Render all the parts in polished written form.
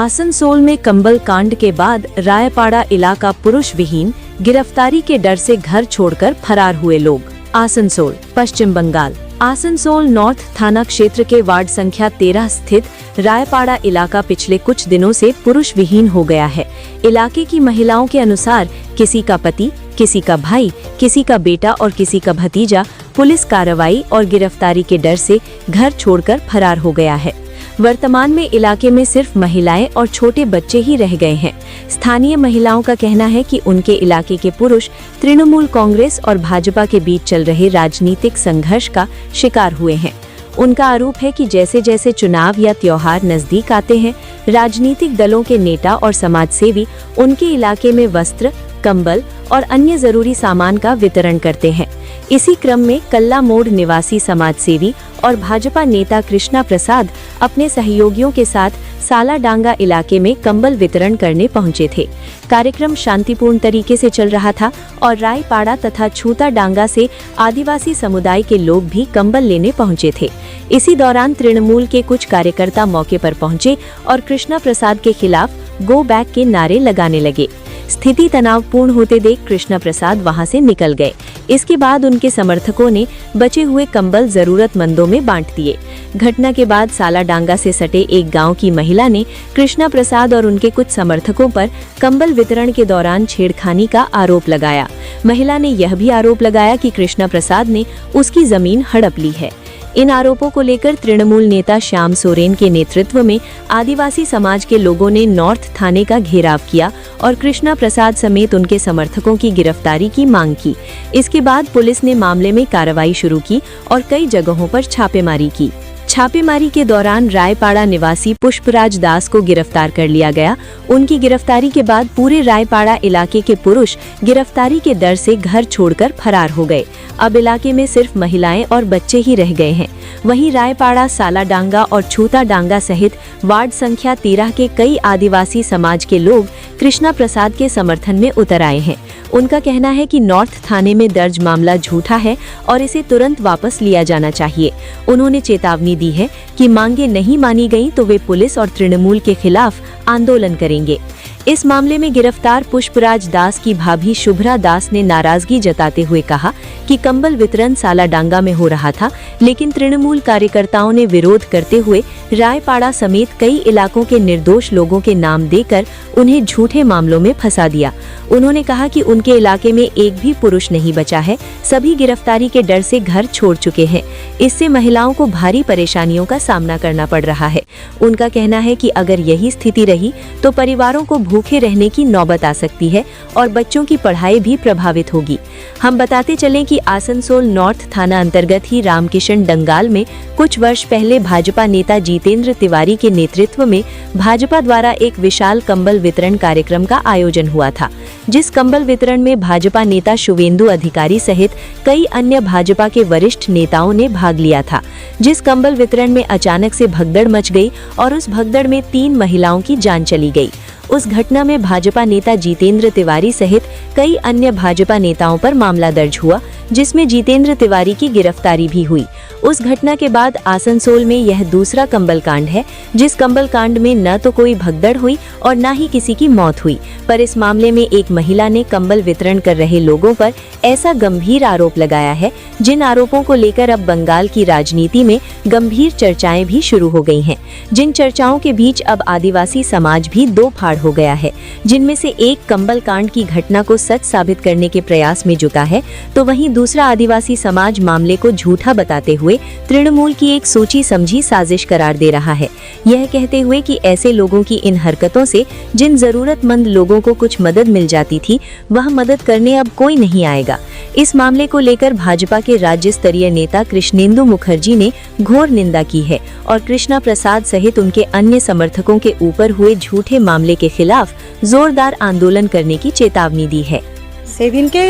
आसनसोल में कंबल कांड के बाद रायपाड़ा इलाका पुरुष विहीन, गिरफ्तारी के डर से घर छोड़कर फरार हुए लोग। आसनसोल, पश्चिम बंगाल। आसनसोल नॉर्थ थाना क्षेत्र के वार्ड संख्या 13 स्थित रायपाड़ा इलाका पिछले कुछ दिनों से पुरुष विहीन हो गया है। इलाके की महिलाओं के अनुसार किसी का पति, किसी का भाई, किसी का बेटा और किसी का भतीजा पुलिस कार्रवाई और गिरफ्तारी के डर से घर छोड़कर फरार हो गया है। वर्तमान में इलाके में सिर्फ महिलाएं और छोटे बच्चे ही रह गए हैं। स्थानीय महिलाओं का कहना है कि उनके इलाके के पुरुष तृणमूल कांग्रेस और भाजपा के बीच चल रहे राजनीतिक संघर्ष का शिकार हुए हैं। उनका आरोप है कि जैसे जैसे चुनाव या त्योहार नजदीक आते हैं, राजनीतिक दलों के नेता और समाजसेवी उनके इलाके में वस्त्र, कंबल और अन्य जरूरी सामान का वितरण करते हैं। इसी क्रम में कल्ला मोड़ निवासी समाजसेवी और भाजपा नेता कृष्णा प्रसाद अपने सहयोगियों के साथ सालाडांगा इलाके में कंबल वितरण करने पहुंचे थे। कार्यक्रम शांतिपूर्ण तरीके से चल रहा था और रायपाड़ा तथा छूताडांगा से आदिवासी समुदाय के लोग भी कंबल लेने पहुंचे थे। इसी दौरान तृणमूल के कुछ कार्यकर्ता मौके पर पहुंचे और कृष्णा प्रसाद के खिलाफ गो बैक के नारे लगाने लगे। स्थिति तनावपूर्ण होते देख कृष्णा प्रसाद वहां से निकल गए। इसके बाद उनके समर्थकों ने बचे हुए कंबल जरूरतमंदों में बांट दिए। घटना के बाद सालाडांगा से सटे एक गांव की महिला ने कृष्णा प्रसाद और उनके कुछ समर्थकों पर कंबल वितरण के दौरान छेड़खानी का आरोप लगाया। महिला ने यह भी आरोप लगाया कि कृष्णा प्रसाद ने उसकी जमीन हड़प ली है। इन आरोपों को लेकर तृणमूल नेता श्याम सोरेन के नेतृत्व में आदिवासी समाज के लोगों ने नॉर्थ थाने का घेराव किया और कृष्णा प्रसाद समेत उनके समर्थकों की गिरफ्तारी की मांग की। इसके बाद पुलिस ने मामले में कार्रवाई शुरू की और कई जगहों पर छापेमारी की। छापेमारी के दौरान रायपाड़ा निवासी पुष्पराज दास को गिरफ्तार कर लिया गया। उनकी गिरफ्तारी के बाद पूरे रायपाड़ा इलाके के पुरुष गिरफ्तारी के डर से घर छोड़कर फरार हो गए। अब इलाके में सिर्फ महिलाएं और बच्चे ही रह गए हैं। वहीं रायपाड़ा, सालाडांगा और छूताडांगा सहित वार्ड संख्या 13 के कई आदिवासी समाज के लोग कृष्णा प्रसाद के समर्थन में उतर आए हैं। उनका कहना है कि नॉर्थ थाने में दर्ज मामला झूठा है और इसे तुरंत वापस लिया जाना चाहिए। उन्होंने चेतावनी दी है कि मांगे नहीं मानी गई तो वे पुलिस और तृणमूल के खिलाफ आंदोलन करेंगे। इस मामले में गिरफ्तार पुष्पराज दास की भाभी शुभ्रा दास ने नाराजगी जताते हुए कहा कि कंबल वितरण सालाडांगा में हो रहा था, लेकिन तृणमूल कार्यकर्ताओं ने विरोध करते हुए रायपाड़ा समेत कई इलाकों के निर्दोष लोगों के नाम देकर उन्हें झूठे मामलों में फंसा दिया। उन्होंने कहा कि उनके इलाके में एक भी पुरुष नहीं बचा है, सभी गिरफ्तारी के डर से घर छोड़ चुके हैं। इससे महिलाओं को भारी परेशानियों का सामना करना पड़ रहा है। उनका कहना है कि अगर यही स्थिति रही तो परिवारों को भूखे रहने की नौबत आ सकती है और बच्चों की पढ़ाई भी प्रभावित होगी। हम बताते चलें कि आसनसोल नॉर्थ थाना अंतर्गत ही रामकिशन डंगाल में कुछ वर्ष पहले भाजपा नेता जितेंद्र तिवारी के नेतृत्व में भाजपा द्वारा एक विशाल कंबल वितरण कार्यक्रम का आयोजन हुआ था, जिस कंबल वितरण में भाजपा नेता शुवेंदु अधिकारी सहित कई अन्य भाजपा के वरिष्ठ नेताओं ने भाग लिया था। जिस कंबल वितरण में अचानक से भगदड़ मच गई और उस भगदड़ में 3 महिलाओं की जान चली गई। उस घटना में भाजपा नेता जितेंद्र तिवारी सहित कई अन्य भाजपा नेताओं पर मामला दर्ज हुआ, जिसमें जितेंद्र तिवारी की गिरफ्तारी भी हुई। उस घटना के बाद आसनसोल में यह दूसरा कंबल कांड है, जिस कंबल कांड में न तो कोई भगदड़ हुई और न ही किसी की मौत हुई, पर इस मामले में एक महिला ने कंबल वितरण कर रहे लोगों पर ऐसा गंभीर आरोप लगाया है, जिन आरोपों को लेकर अब बंगाल की राजनीति में गंभीर चर्चाएं भी शुरू हो गई हैं। जिन चर्चाओं के बीच अब आदिवासी समाज भी दो फाड़ हो गया है, जिनमें से एक कंबल कांड की घटना को सच साबित करने के प्रयास में जुटा है, तो वहीं दूसरा आदिवासी समाज मामले को झूठा बताते हुए तृणमूल की एक सोची समझी साजिश करार दे रहा है, यह कहते हुए कि ऐसे लोगों की इन हरकतों से जिन जरूरतमंद लोगों को कुछ मदद मिल जाती थी, वह मदद करने अब कोई नहीं आएगा। इस मामले को लेकर भाजपा के राज्य स्तरीय नेता कृष्णेंदु मुखर्जी ने घोर निंदा की है और कृष्णा प्रसाद सहित उनके अन्य समर्थकों के ऊपर हुए झूठे मामले के खिलाफ जोरदार आंदोलन करने की चेतावनी दी है। সেদিনকে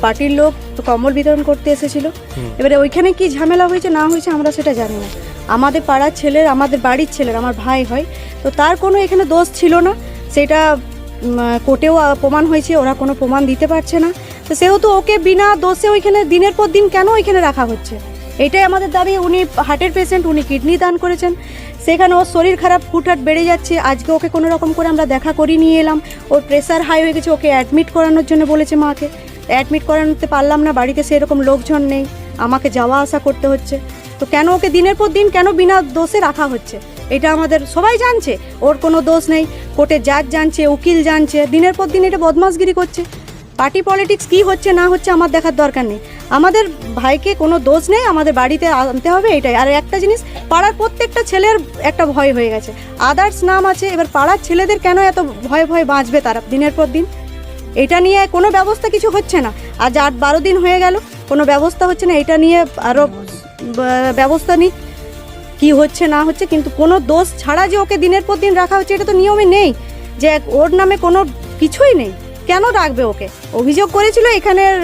পার্টির লোক কম্বল বিতরণ করতে এসেছিল। এবারে ওইখানে কি ঝামেলা হয়েছে না হয়েছে আমরা সেটা জানি না। আমাদের পাড়ার ছেলের, আমাদের বাড়ির ছেলের, আমার ভাই হয়, তো তার কোনো এখানে দোষ ছিল না। সেটা কোর্টেও প্রমাণ হয়েছে, ওরা কোনো প্রমাণ দিতে পারছে না। তো সেহেতু ওকে বিনা দোষে ওইখানে দিনের পর দিন কেন ওইখানে রাখা হচ্ছে, এটাই আমাদের দাবি। উনি হার্টের পেশেন্ট, উনি কিডনি দান করেছেন, সেখানে ওর শরীর খারাপ হুটহাট বেড়ে যাচ্ছে। আজকে ওকে কোনো রকম করে আমরা দেখা করিয়ে নিয়ে এলাম, ওর প্রেশার হাই হয়ে গেছে, ওকে অ্যাডমিট করানোর জন্য বলেছে মাকে। অ্যাডমিট করানোতে পারলাম না, বাড়িতে সেরকম লোকজন নেই, আমাকে যাওয়া আসা করতে হচ্ছে। তো কেন ওকে দিনের পর দিন কেন বিনা দোষে রাখা হচ্ছে, এটা আমাদের সবাই জানছে ওর কোনো দোষ নেই, কোর্টের জাজ জানছে, উকিল জানছে, দিনের পর দিন এটা বদমাশগিরি করছে। পার্টি পলিটিক্স কী হচ্ছে না হচ্ছে আমার দেখার দরকার নেই, আমাদের ভাইকে কোনো দোষ নেই, আমাদের বাড়িতে আনতে হবে এটাই। আর একটা জিনিস, পাড়ার প্রত্যেকটা ছেলের একটা ভয় হয়ে গেছে, আদার্স নাম আছে, এবার পাড়ার ছেলেদের কেন এত ভয়ে ভয়ে বাঁচবে তারা দিনের পর দিন? এটা নিয়ে কোনো ব্যবস্থা কিছু হচ্ছে না। আজ 8-12 দিন হয়ে গেল, কোনো ব্যবস্থা হচ্ছে না। এটা নিয়ে আরও ব্যবস্থা নিক, কী হচ্ছে না হচ্ছে, কিন্তু কোনো দোষ ছাড়া যে ওকে দিনের পর দিন রাখা হচ্ছে এটা তো নিয়মে নেই, যে ওর নামে কোনো কিছুই নেই, কেন রাখবে ওকে? অভিযোগ করেছিল এখানের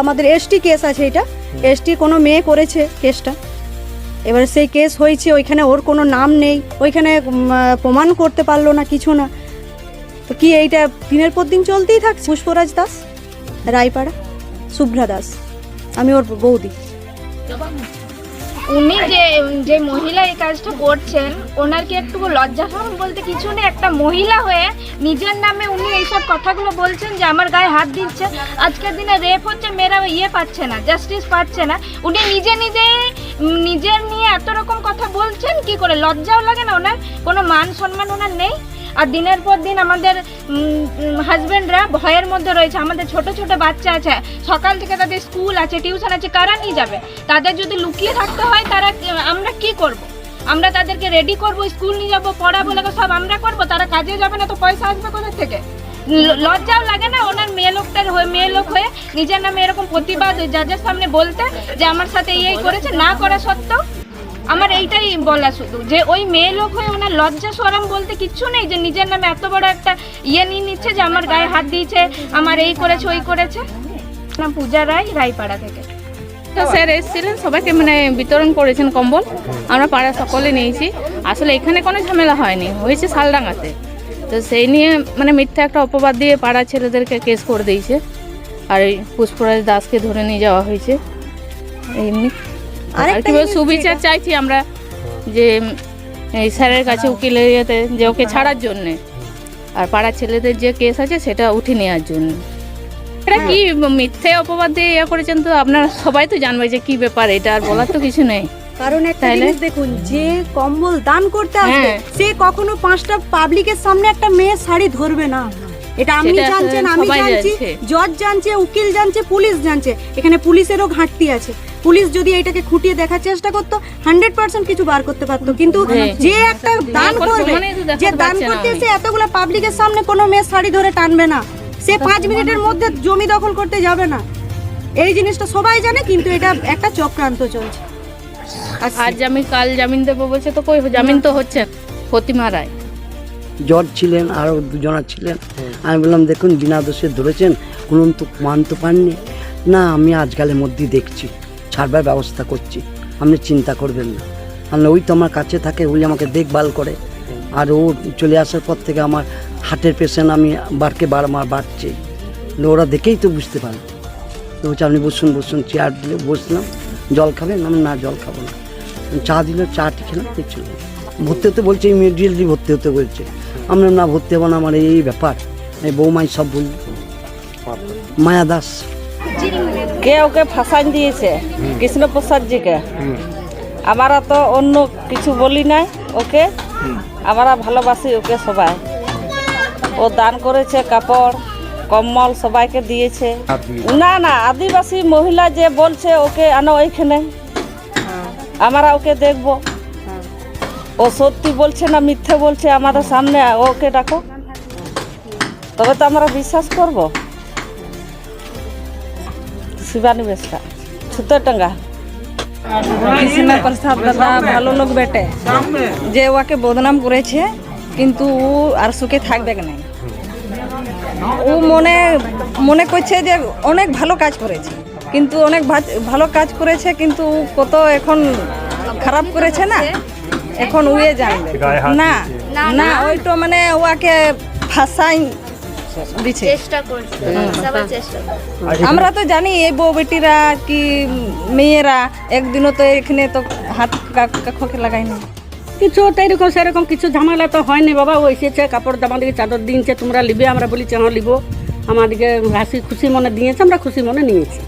আমাদের এসটি কেস আছে, এটা এসটি কোনো মেয়ে করেছে কেসটা, এবার সেই কেস হয়েছে, ওইখানে ওর কোনো নাম নেই, ওইখানে প্রমাণ করতে পারলো না, কিছু না। তো কি এইটা দিনের পর দিন চলতেই থাকছে? পুষ্পরাজ দাস, রায়পাড়া, শুভ্রা দাস, আমি ওর বৌদি। উনি যে মহিলা এই কাজটা করছেন, ওনার কি একটু লজ্জা শরম বলতে কিছু নেই? একটা মহিলা হয়ে নিজের নামে উনি এইসব কথাগুলো বলছেন যে আমার গায়ে হাত দিচ্ছে। আজকের দিনে রেপ হচ্ছে, মেয়েরা পাচ্ছে না, জাস্টিস পাচ্ছে না, উনি নিজের নিয়ে এত রকম কথা বলছেন কি করে? লজ্জাও লাগে না? ওনার কোনো মান সম্মান ওনার নেই। আর দিনের পর দিন আমাদের হাজব্যান্ডরা ভয়ের মধ্যে রয়েছে, আমাদের ছোট ছোট বাচ্চা আছে, সকাল থেকে তাদের স্কুল আছে, টিউশন আছে, কারা নিয়ে যাবে? তাদের যদি লুকিয়ে থাকতে হয়, আমরা কি করব? আমরা তাদেরকে রেডি করব, স্কুল নিয়ে যাবো, পড়াবো, সব আমরা করব, তারা কাজে যাবে না, তো পয়সা আসবে কোথা থেকে? লজ্জাও লাগে না ওনার মেয়ে লোক হয়ে নিজের নামে এরকম প্রতিবাদ জাজের সামনে বলতে যে আমার সাথে এই করেছে? না করা সত্ত্বেও আমার এইটাই বলা শুধু, যে ওই মেয়ে লোক হয়ে ওনার লজ্জা শরম বলতে কিচ্ছু নেই, যে নিজের নামে এত বড় একটা নিয়ে নিচ্ছে যে আমার গায়ে হাত দিয়েছে, আমার এই করেছে ওই করেছে। নাম পূজা রায়, রায়পাড়া থেকে। তো স্যার এসেছিলেন, সবাইকে বিতরণ করেছেন কম্বল, আমরা পাড়া সকলে নিয়েছি। আসলে এখানে কোনো ঝামেলা হয়নি, হয়েছে শালডাঙ্গাতে। তো সেই নিয়ে মিথ্যা একটা অপবাদ দিয়ে পাড়া ছেলেদেরকে কেস করে দিয়েছে, আর এই পুষ্পরাজ দাসকে ধরে নিয়ে যাওয়া হয়েছে। এমনি আর কি সুবিচার চাইছি আমরা, যে এই স্যারের কাছে উকিলের ইয়েতে, যে ওকে ছাড়ার জন্যে, আর পাড়ার ছেলেদের যে কেস আছে সেটা উঠে নেওয়ার জন্য। এটা কি মিথ্যে অপবাদ দিয়ে করেছেন? তো আপনারা সবাই তো জানবে যে কি ব্যাপার, এটা আর বলার তো কিছু নেই। কারণ একটা জিনিস দেখুন, যে কম্বল দান করতে আসবে সে কখনো 5টা পাবলিকের সামনে একটা মেয়ে শাড়ি ধরবে না, এটা আপনি জানছেন, আমি জানছি, জজ জানছে, উকিল জানছে, পুলিশ জানছে। এখানে পুলিশেরও ঘাটতি আছে, পুলিশ যদি এটাকে খুঁটিয়ে দেখার চেষ্টা করতো 100% কিছু বার করতে পারতো। কিন্তু যে একটা দান করবে, যে দান করতে এসে এতগুলো পাবলিকের সামনে কোনো মেয়ে শাড়ি ধরে টানবে না, সে 5 মিনিটের মধ্যে জমি দখল করতে যাবে না, এই জিনিসটা সবাই জানে। কিন্তু এটা একটা চক্রান্ত চলছে। আজ আমি কাল জামিন দেবো বলছে, তো কই জামিন তো হচ্ছে। প্রতিমা রায় জজ ছিলেন, আরও দুজনা ছিলেন। আমি বললাম দেখুন বিনা দোষে ধরেছেন, কোনো তো মান তো পাননি না, আমি আজকালের মধ্যেই দেখছি, ছাড়বার ব্যবস্থা করছি, আপনি চিন্তা করবেন না। আমি ওই তো আমার কাছে থাকে, ওই আমাকে দেখভাল করে। আর ও চলে আসার পর থেকে আমার হার্টের পেশেন্ট, আমি বারবার বাড়ছে, ওরা দেখেই তো বুঝতে পারে। তো বলছে আপনি বসুন, চেয়ার দিলে বসলাম, জল খাবেন? আমি না, জল খাবো না। চা দিল, চাটি খেলাম, কিছু ভর্তি হতে বলছে, ইমিডিয়েটলি ভর্তি হতে বলছে। আমরা না ভর্তি হবো না, আমার এই ব্যাপার। এই বৌমাই সব বলল। মায়া দাস কে ওকে ফাঁসান দিয়েছে, কৃষ্ণপ্রসাদ জিকে। আমরা তো অন্য কিছু বলি নাই ওকে, আমরা ভালোবাসি ওকে সবাই। ও দান করেছে, কাপড় কম্বল সবাইকে দিয়েছে। না আদিবাসী মহিলা যে বলছে ওকে আনো ওইখানে, আমরা ওকে দেখব ও সত্যি বলছে না মিথ্যে বলছে আমাদের সামনে, ওকে ডাকো, তবে তো আমরা বিশ্বাস করব। শিবানী বেসরা, ছুতরডাঙ্গা। কৃষ্ণপ্রসাদ দাদা ভালো লোক বেটে, যে ওকে বদনাম করেছে, কিন্তু ও আর সুখে থাকবে না। ও মনে করছে যে অনেক ভালো কাজ করেছে, কিন্তু অনেক ভালো কাজ করেছে, কিন্তু কত এখন খারাপ করেছে না, এখন উয়ে জানবে না। ওই তো ওকে ফাঁসাই দিচ্ছে চেষ্টা করছে সবাই চেষ্টা করছে। আমরা তো জানি এই বউ বেটিরা কি মেয়েরা একদিনও তো এখানে তো হাত কাখকে লাগায় না। কিছু তো এরকম সেরকম কিছু ঝামেলা তো হয়নি বাবা। ও এসেছে কাপড় আমাদেরকে চাদর দিয়েছে, তোমরা লিবে, আমরা বলেছি হ্যাঁ লিবো। আমাদেরকে হাসি খুশি মনে দিয়েছে, আমরা খুশি মনে নিয়েছি।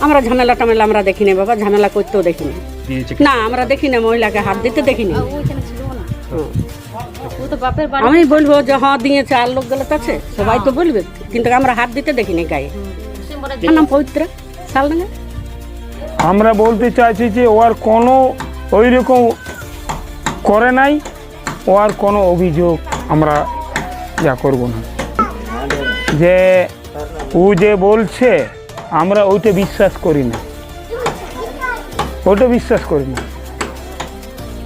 আমরা ঝামেলা টামেলা আমরা দেখিনি বাবা, ঝামেলা করতেও দেখিনি। না আমরা দেখি না, মহিলাকে হাত দিতে দেখিনি। আমি বলবো যে হ্যাঁ দিয়েছে, আর লোক গেলে আছে সবাই তো বলবে, কিন্তু আমরা হাত দিতে দেখিনি গায়ে। আমার নাম পবিত্রা শালডাঙ্গা। আমরা বলতে চাইছি যে ও আর কোনো ওই রকম করে নাই, ও আর কোনো অভিযোগ আমরা যা করব না। যে ও যে বলছে আমরা ওইটা বিশ্বাস করি না, ওটা বিশ্বাস করি না।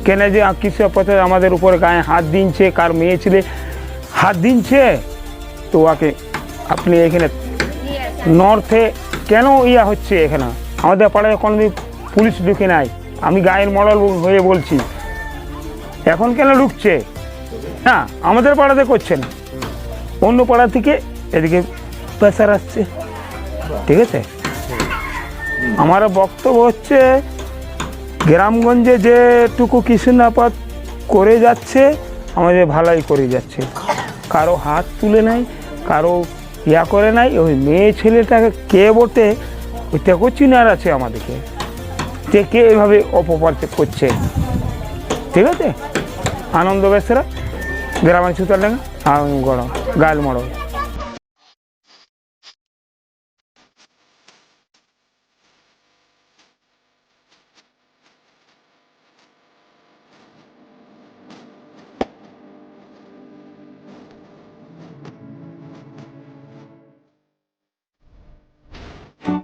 কেন যে কিছু পথে আমাদের উপরে গায়ে হাত দিনছে, কার মেয়ে ছেলে হাত দিনছে, তো ওকে আপনি এখানে নর্থে কেন ইয়া হচ্ছে? এখানে আমাদের পাড়ায় কোনোদিন পুলিশ ঢুকে নাই, আমি গায়ের মডেল হয়ে বলছি। এখন কেন ঢুকছে? না আমাদের পাড়াতে করছে না, অন্য পাড়া থেকে এদিকে প্রেসার আসছে। ঠিক আছে, আমার বক্তব্য হচ্ছে গ্রামগঞ্জে যেটুকু কৃষ্ণাপাত করে যাচ্ছে আমাদের ভালোই করে যাচ্ছে, কারো হাত তুলে নাই, কারো ইয়া করে নাই। ওই মেয়ে ছেলেটাকে কে বটে ওইটা চিনার আছে আমাদেরকে, যে কে এভাবে অপপ্রচার করছে। ঠিক আছে, আনন্দ বেসরা গ্রামের সুতারডাঙ্গা গড় গাল মড়।